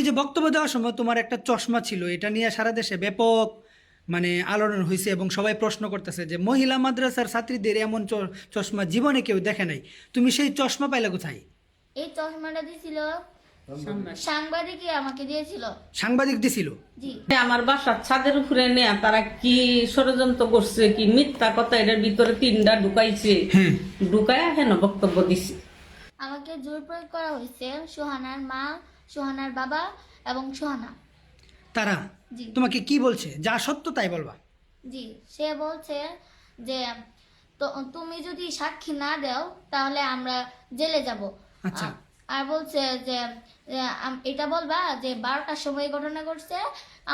যে বক্তব্য দেওয়ার সময় তোমার একটা চশমা ছিল, এটা নিয়ে সারা দেশে ব্যাপক আলোড়ন হয়েছে এবং সবাই প্রশ্ন করতেছে যে মহিলা মাদ্রাসার ছাত্রীদের এমন চশমা জীবনে কেউ দেখে নাই। তুমি সেই চশমা পাইলা কোথায়? এই চশমাটা দিছিল সাংবাদিকই আমাকে দিয়েছিল। সাংবাদিক দিছিল? জি। আমার বাসার ছাদের উপরে নিয়ে তারা কি ষড়যন্ত্র করছে, কি মিথ্যা কথা, এটার ভিতরে তিনটা ঢুকাইছে, ঢুকায় হেন বক্তব্য দিছে। আমাকে জোর প্রয়োগ করা হয়েছে সোহানার মা, সোহানার বাবা এবং সোহানা। তারা জি। তোমাকে কি বলছে? যা সত্য তাই বলবা। জি, সে বলছে যে তুমি যদি সাক্ষী না দাও তাহলে আমরা জেলে যাব। আচ্ছা। আর বলছে যে এটা বলবা যে 12টার সময় ঘটনা ঘটছে।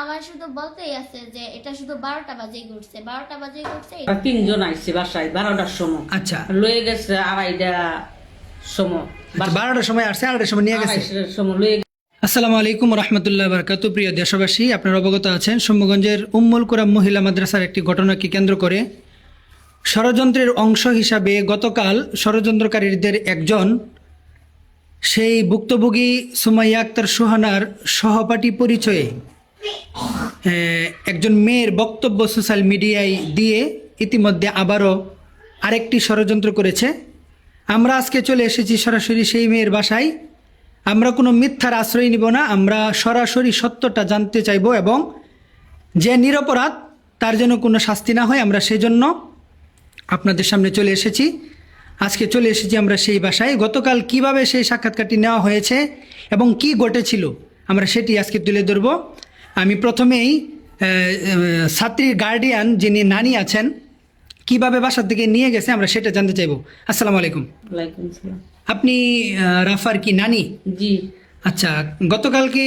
আমার শুধু বলতেই আছে যে এটা শুধু 12টা বাজেই ঘটছে, 12টা বাজেই ঘটছে। তিনজন আইছে বাসায় 12টার সময়। আচ্ছা। লয়ে গেছে 2:30টার সময়। 12টার সময় আসছে, 2:30টার সময় নিয়ে গেছে। 2:30টার সময় লয়ে। আসসালামু আলাইকুম রহমতুল্লাহ বারাকাতু। প্রিয় দেশবাসী, আপনারা অবগত আছেন শম্ভুগঞ্জের উম্মুল কুরাম মহিলা মাদ্রাসার একটি ঘটনাকে কেন্দ্র করে ষড়যন্ত্রের অংশ হিসাবে গতকাল ষড়যন্ত্রকারীদের একজন সেই ভুক্তভোগী সুমাইয়া আক্তার সোহানার সহপাঠী পরিচয়ে একজন মেয়ের বক্তব্য সোশ্যাল মিডিয়ায় দিয়ে ইতিমধ্যে আবারও আরেকটি ষড়যন্ত্র করেছে। আমরা আজকে চলে এসেছি সরাসরি সেই মেয়ের বাসায়। আমরা কোনো মিথ্যার আশ্রয় নিব না, আমরা সরাসরি সত্যটা জানতে চাইব এবং যে নিরপরাধ তার যেন কোনো শাস্তি না হয়, আমরা সেজন্য আপনাদের সামনে চলে এসেছি। আজকে চলে এসেছি আমরা সেই বাসায়। গতকাল কিভাবে সেই সাক্ষাৎকারটি নেওয়া হয়েছে এবং কি ঘটেছিল আমরা সেটি আজকে তুলে ধরব। আমি প্রথমেই ছাত্রীর গার্ডিয়ান যিনি নানি আছেন, কিভাবে বাসা থেকে নিয়ে গেছে আমরা সেটা জানতে চাইব। আসসালামু আলাইকুম। ওয়ালাইকুম আসসালাম। আপনি রাফার কি নানি? জি। আচ্ছা, গতকালকে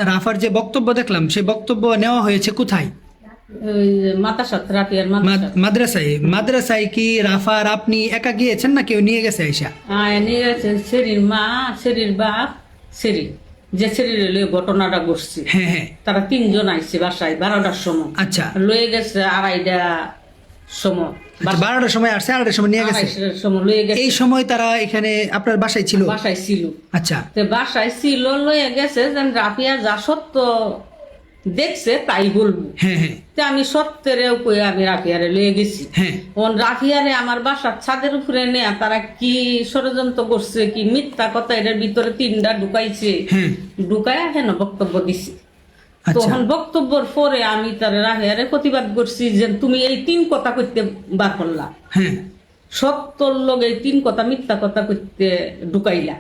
রাফার যে বক্তব্য দেখলাম সেই বক্তব্য নেওয়া হয়েছে কোথায়? ওই মাদ্রাসা, রাফিয়ার মাদ্রাসায়। মাদ্রাসায় কি রাফার আপনি একা গিয়েছেন না কেউ নিয়ে গেছে আইসা? নিয়ে গেছে সেরির মা, সেরির বাপ, সেরি যে সেরির লয়ে ঘটনাটা ঘটছে। হ্যাঁ হ্যাঁ। তারা তিনজন আইছে বাসায় 12টার সময়। আচ্ছা। লয়ে গেছে 2:30টার সময়। 12টার সময় আসছে, 2:30টার সময় নিয়ে গেছে। 2:30টার সময় লয়ে গেছে। এই সময় তারা এখানে আপনার বাসায় ছিল? বাসায় ছিল। আচ্ছা। তো বাসায় ছিল, লয়ে গেছে যেন রাফিয়া যা সত্য দেখছে তাই বলবো। হ্যাঁ হ্যাঁ। তো আমি সত্যেরেও কই আমি রাফিয়ারে লয়ে গেছি। হ্যাঁ। রাফিয়ারে আমার বাসার ছাদের উপরে নিয়ে তারা কি ষড়যন্ত্র করছে, কি মিথ্যা কথা, এটার ভিতরে তিনটা ঢুকাইছে, ঢুকায় হেন বক্তব্য দিছে। তখন বক্তব্যের পরে আমি তার রাফিয়ারে প্রতিবাদ করছি যে তুমি এই 3 কথা কইতে বার করলা, সত্যর লগে এই 3 কথা মিথ্যা কথা কইতে ঢুকাইলা।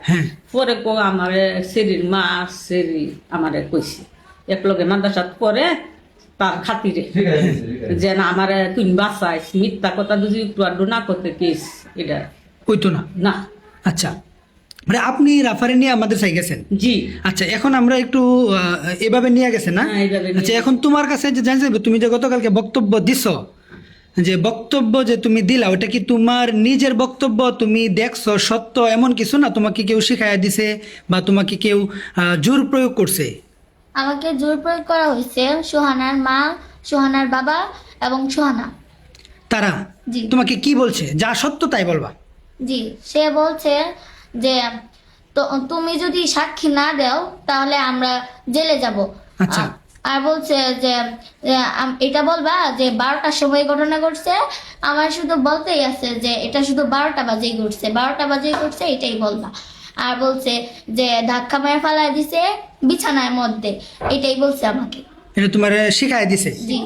পরে আমারে সেরির মা সেরি আমারে কইছে এক লগে মাদ্রাসাত পরে তার খাতিরে যে না আমার তুই বাঁচাইস, মিথ্যা কথা যদি একটু আড্ডু না করতে কেস এটা কইতো না। না। আচ্ছা, মানে আপনি রাফারে নিয়ে আমাদের সাই গেছেন? জি। আচ্ছা, এখন আমরা একটু এভাবে নিয়ে গেছেন না? আচ্ছা, এখন তোমার কাছে যে জানতে চাইবো, তুমি যে গতকালকে বক্তব্য দিছো, যে বক্তব্য যে তুমি দিলা ওটা কি তোমার নিজের বক্তব্য, তুমি দেখছো সত্য এমন কিছু না? তোমাকে কেউ শিখাইয়া দিছে বা তোমাকে কেউ জোর প্রয়োগ করছে? আমাকে জোর প্রয়োগ করা হয়েছে সোহানার মা, সোহানার বাবা এবং সোহানা। তারা? জি। তোমাকে কি বলছে? যা সত্য তাই বলবা। জি, সে বলছে যে তুমি যদি সাক্ষী না দাও তাহলে আমরা জেলে যাব। আচ্ছা। আর বলছে যে এটা বলবা যে 12টার সময় ঘটনা ঘটছে। আমার শুধু বলতেই আছে যে এটা শুধু 12টা বাজেই ঘটছে, 12টা বাজেই ঘটছে, এটাই বলবা। আর বলছে যে ধাক্কা মেরে ফালাই দিছে বিছানার মধ্যে, এটাই বলছে আমাকে। এটা তোমার শিখাই দিছে? জি।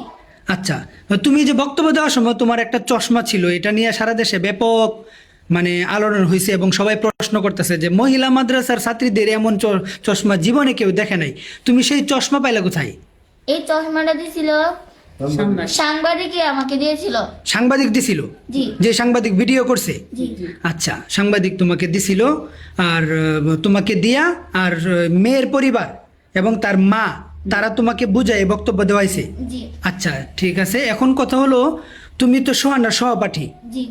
আচ্ছা, তুমি যে বক্তব্য দেওয়ার সময় তোমার একটা চশমা ছিল, এটা নিয়ে সারা দেশে ব্যাপক আলোড়ন হয়েছে এবং সবাই প্রশ্ন করতেছে যে মহিলা মাদ্রাসার ছাত্রীদের এমন চশমা জীবনে কেউ দেখে নাই। তুমি সেই চশমা পাইলা কোথায়? এই চশমাটা দিছিল সাংবাদিকই আমাকে দিয়েছিল। সাংবাদিক দিছিল? জি। যে সাংবাদিক ভিডিও করছে? জি। আচ্ছা, সাংবাদিক তোমাকে দিছিল আর তোমাকে দিয়া আর মেয়ের পরিবার এবং তার মা তারা তোমাকে বুঝায় বক্তব্য দেওয়াইছে? জি। আচ্ছা, ঠিক আছে। এখন কথা হলো, তুমি তো সোহানার সহপাঠী। জি।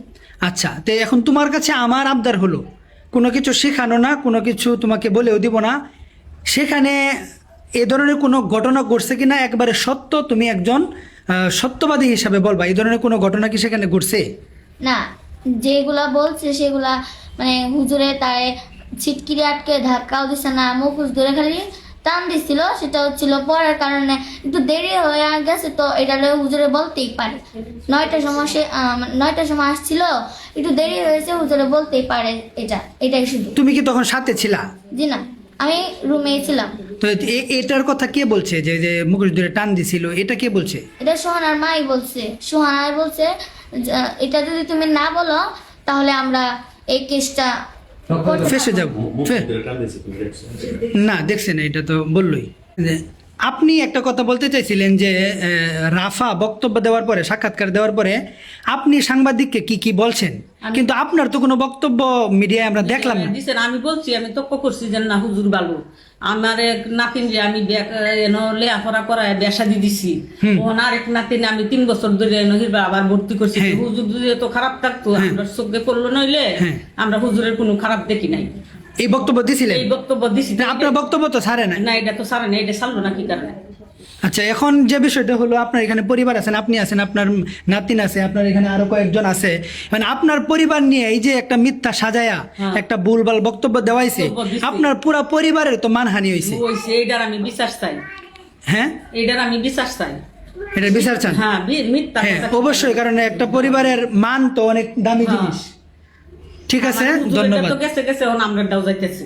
আচ্ছা, তো এখন তোমার কাছে আমার আবদার হলো, কোনো কিছু শেখানো না, কোনো কিছু তোমাকে বলেও দিব না, সেখানে এ ধরনের কোনো ঘটনা ঘটছে কিনা একবারে সত্য, তুমি একজন সত্যবাদী হিসাবে বলবা, এই ধরনের কোনো ঘটনা কি সেখানে ঘটছে? না, যেগুলা বলছে সেগুলা হুজুরে তাই ছিটকিরি আটকে ধাক্কাও দিছে না, মুখোশ ধরে খালি টান দিছিল, সেটা হচ্ছিল পড়ার কারণে একটু দেরি হয়ে গেছে, তো এটা লয়ে হুজুরে বলতেই পারে। 9টার সময় সে 9টার সময় আসছিল, একটু দেরি হয়েছে, হুজুরে বলতেই পারে। এটাই শুধু। তুমি কি তখন সাথে ছিলা? জি না, আমি রুমে ছিলাম। তো এটার কথা কে বলছে যে যে মুখোশ ধরে টান দিছিল, এটা কে বলছে? এটা সোহানার মাই বলছে। সোহানার বলছে যে, এটা যদি তুমি না বলো তাহলে আমরা এই কেসটা ফেসে যাব। না দেখছেন, এটা তো বললই। যে আপনি একটা কথা বলতে চাইছিলেন যে রাফা বক্তব্য দেওয়ার পরে, সাক্ষাৎকার দেওয়ার পরে আপনি সাংবাদিককে কি কি বলছেন, কিন্তু আপনার তো কোনো বক্তব্য মিডিয়ায় আমরা দেখলাম না। দিছেন, আমি বলছি, আমি তক্ক করছি যে না হুজুর ভালো, আমার এক নাতিন যে আমি লেখাপড়া করায় বেসাদি দিছি, ওখান আরেক নাতিন আমি 3 বছর ধরে নহিরবা আবার ভর্তি করছি। হুজুর যদি এত খারাপ থাকতো আমরা চোখে পড়লো নইলে আমরা হুজুরের কোনো খারাপ দেখি নাই। এই বক্তব্য দিছিলেন? এই বক্তব্য দিছি। না, আপনার বক্তব্য তো ছাড়ে না। না, এটা তো সারে না, এটা সারলো না কি কারণে? আচ্ছা, এখন যে বিষয়টা হলো, আপনার এখানে পরিবার আছেন, আপনি আছেন, আপনার নাতিন আছে, আপনার এখানে আরো কয়েকজন আছে, মানে আপনার পরিবার নিয়ে এই যে একটা মিথ্যা সাজায়া একটা ভুলভাল বক্তব্য দেওয়াইছে, আপনার পুরা পরিবারের তো মানহানি হয়েছে। এইটার আমি বিশ্বাস চাই। হ্যাঁ, এইটার আমি বিশ্বাস চাই। এটা বিচার চান? হ্যাঁ, মিথ্যা হ্যাঁ কথা। অবশ্যই, কারণ একটা পরিবারের মান তো অনেক দামি জিনিস। ঠিক আছে, হুজুরের ধন্যবাদ। তো গেছে গেছে, এখন আমরা যাইতেছি।